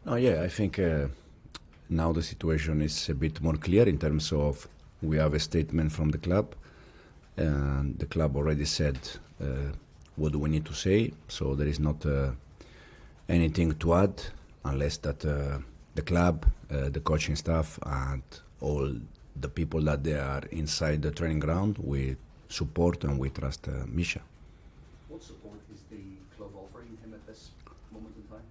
No, yeah, I think now the situation is a bit more clear in terms of we have a statement from the club, and the club already said what do we need to say, so there is not anything to add unless that the club, the coaching staff, and all the people that they are inside the training ground, we support and we trust Misha. What support is the club offering him at this moment in time?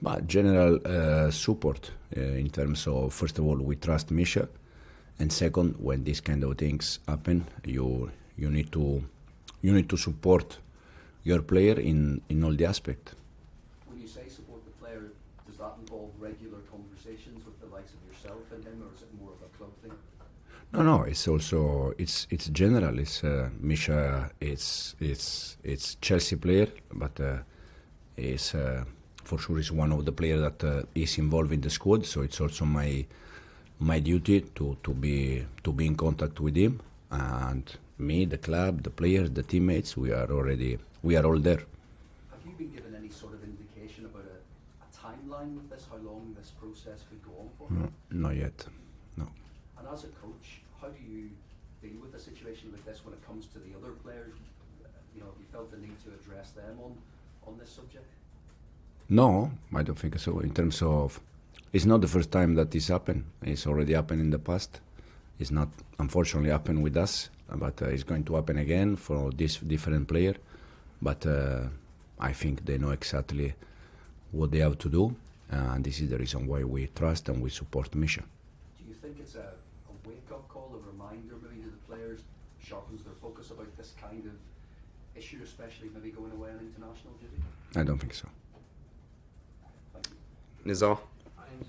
But general support in terms of, first of all, we trust Misha, and second, when these kind of things happen, you need to support your player in all the aspect. When you say support the player, does that involve regular conversations with the likes of yourself and him, or is it more of a club thing? No, it's also it's general. It's Misha. It's Chelsea player, but is for sure is one of the players that is involved in the squad. So it's also my duty to be in contact with him, and me, the club, the players, the teammates. We are all there. Have you been given any sort of indication about a timeline with this? How long this process could go on for? No, not yet. No. And as a coach, how do you deal with a situation like this when it comes to the other players? You know, have you felt the need to address them on this subject? No, I don't think so. In terms of, it's not the first time that this happened. It's already happened in the past. It's not, unfortunately, happened with us, but it's going to happen again for this different player. But I think they know exactly what they have to do, and this is the reason why we trust and we support Misha. Do you think it's a wake-up call, a reminder maybe to the players, sharpens their focus about this kind of issue, especially maybe going away on international duty? I don't think so. Thank you. Nizar? And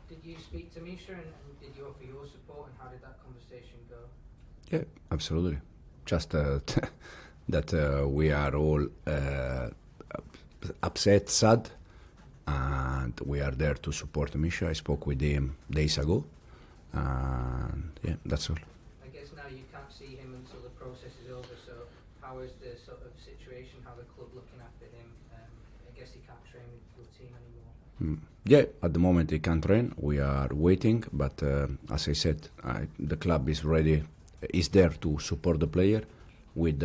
did you speak to Misha and did you offer your support, and how did that conversation go? Yeah, absolutely. Just that we are all upset, sad, and we are there to support Misha. I spoke with him days ago, and yeah, that's all. I guess now you can't see him until the process is over, so how is the sort of situation, how the club looking after him? I guess he can't train with your team anymore. Yeah, at the moment he can't train. We are waiting, but as I said, the club is ready, is there to support the player with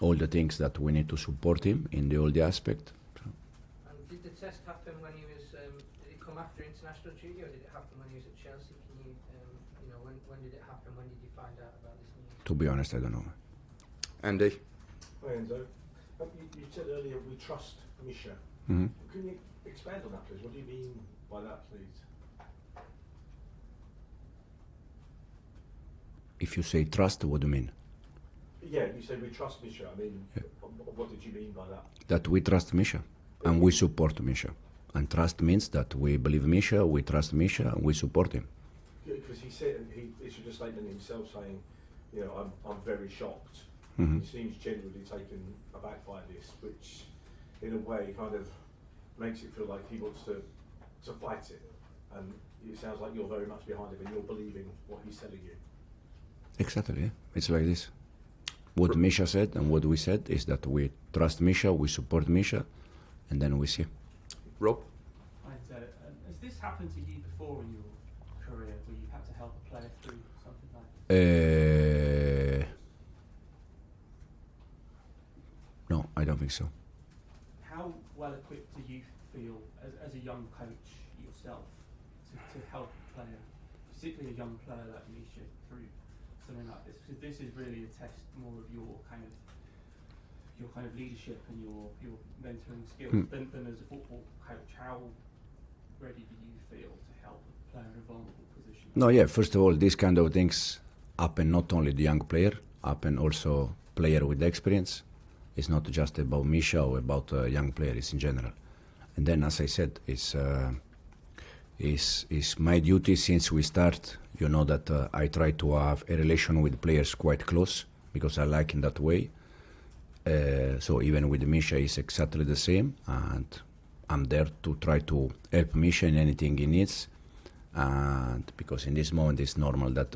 all the things that we need to support him in all the aspect. And did the test happen when he was, did it come after international duty, or did it happen when he was at Chelsea? Can you, when did it happen? When did you find out about this news? To be honest, I don't know. Andy? Hi Enzo. You said earlier we trust Misha. Mm-hmm. Can you expand on that, please? What do you mean by that, please? If you say trust, what do you mean? Yeah, you said we trust Misha. I mean, Yeah. What did you mean by that? That we trust Misha and we support Misha. And trust means that we believe Misha, we trust Misha, and we support him. Because he said, he issued a statement himself saying, you know, I'm very shocked. Mm-hmm. He seems genuinely taken aback by this, which in a way kind of makes it feel like he wants to fight it. And it sounds like you're very much behind him and you're believing what he's telling you. Exactly, yeah. It's like this. What Misha said and what we said is that we trust Misha, we support Misha, and then we see. Rob? Right, has this happened to you before in your career, where you've had to help a player through something like that? No, I don't think so. How well equipped do you feel as a young coach yourself to help a player, particularly a young player like Misha, through something like this? Because this is really a test more of your kind of leadership and your mentoring skills than as a football coach. How ready do you feel to help a player in a vulnerable position? No, yeah, first of all, these kind of things happen not only the young player, happen also player with experience. It's not just about Misha or about a young player, it's in general. And then, as I said, it's my duty since we start. You know that I try to have a relation with players quite close because I like in that way. So even with Misha, it's exactly the same, and I'm there to try to help Misha in anything he needs. And because in this moment it's normal that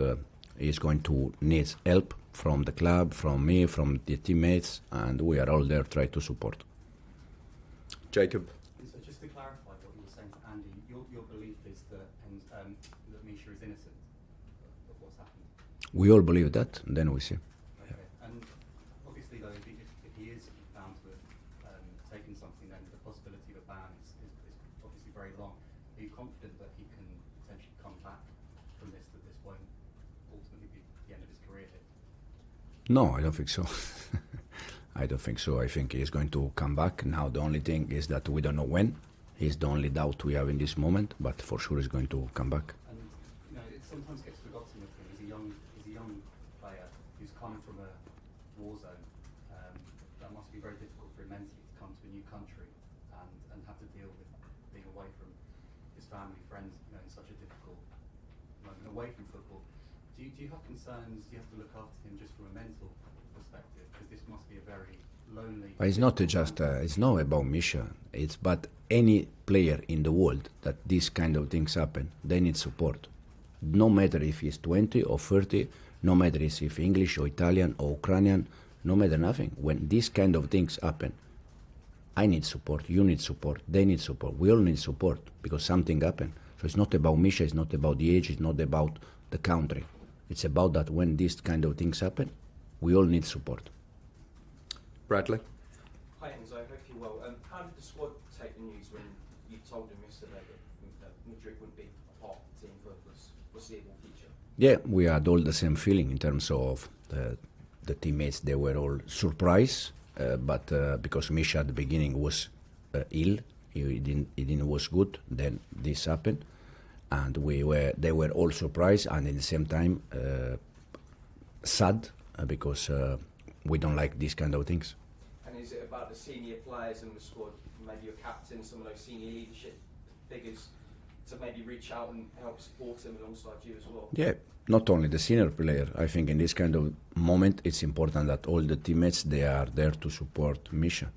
he's going to need help from the club, from me, from the teammates, and we are all there trying to support. Jacob? So just to clarify, what you were saying to Andy, your belief is that that Misha is innocent of what's happened. We all believe that, and then we see. Okay. And obviously, though, if he is found to have taken something, then the possibility of a ban is obviously very long. Are you confident that he can potentially come back from this, that this won't ultimately be the end of his career here? No, I don't think so. I don't think so. I think he's going to come back. Now the only thing is that we don't know when. He's the only doubt we have in this moment, but for sure he's going to come back. And it sometimes gets forgotten with him. He's a young player who's come from a war zone. That must be very difficult for him mentally to come to a new country and have to deal with being away from his family, friends, in such a difficult moment away from football. Do you have concerns? Do you have to look after him just from a mental perspective? Because this must be a very lonely. But it's not just. It's not about Misha. It's but any player in the world that these kind of things happen. They need support. No matter if he's 20 or 30. No matter if he's English or Italian or Ukrainian. No matter nothing. When these kind of things happen, I need support. You need support. They need support. We all need support because something happened. So it's not about Misha. It's not about the age. It's not about the country. It's about that when these kind of things happen, we all need support. Bradley? Hi Enzo, hope you're well. How did the squad take the news when you told them yesterday that MUDRYK wouldn't be a part of the team for the foreseeable future? Yeah, we had all the same feeling in terms of the teammates. They were all surprised, but because Misha at the beginning was ill, he didn't was good. Then this happened, and they were all surprised, and at the same time sad because we don't like these kind of things. And is it about the senior players in the squad, maybe your captain, some of those senior leadership figures, to maybe reach out and help support him alongside you as well? Yeah, not only the senior player. I think in this kind of moment, it's important that all the teammates, they are there to support Misha.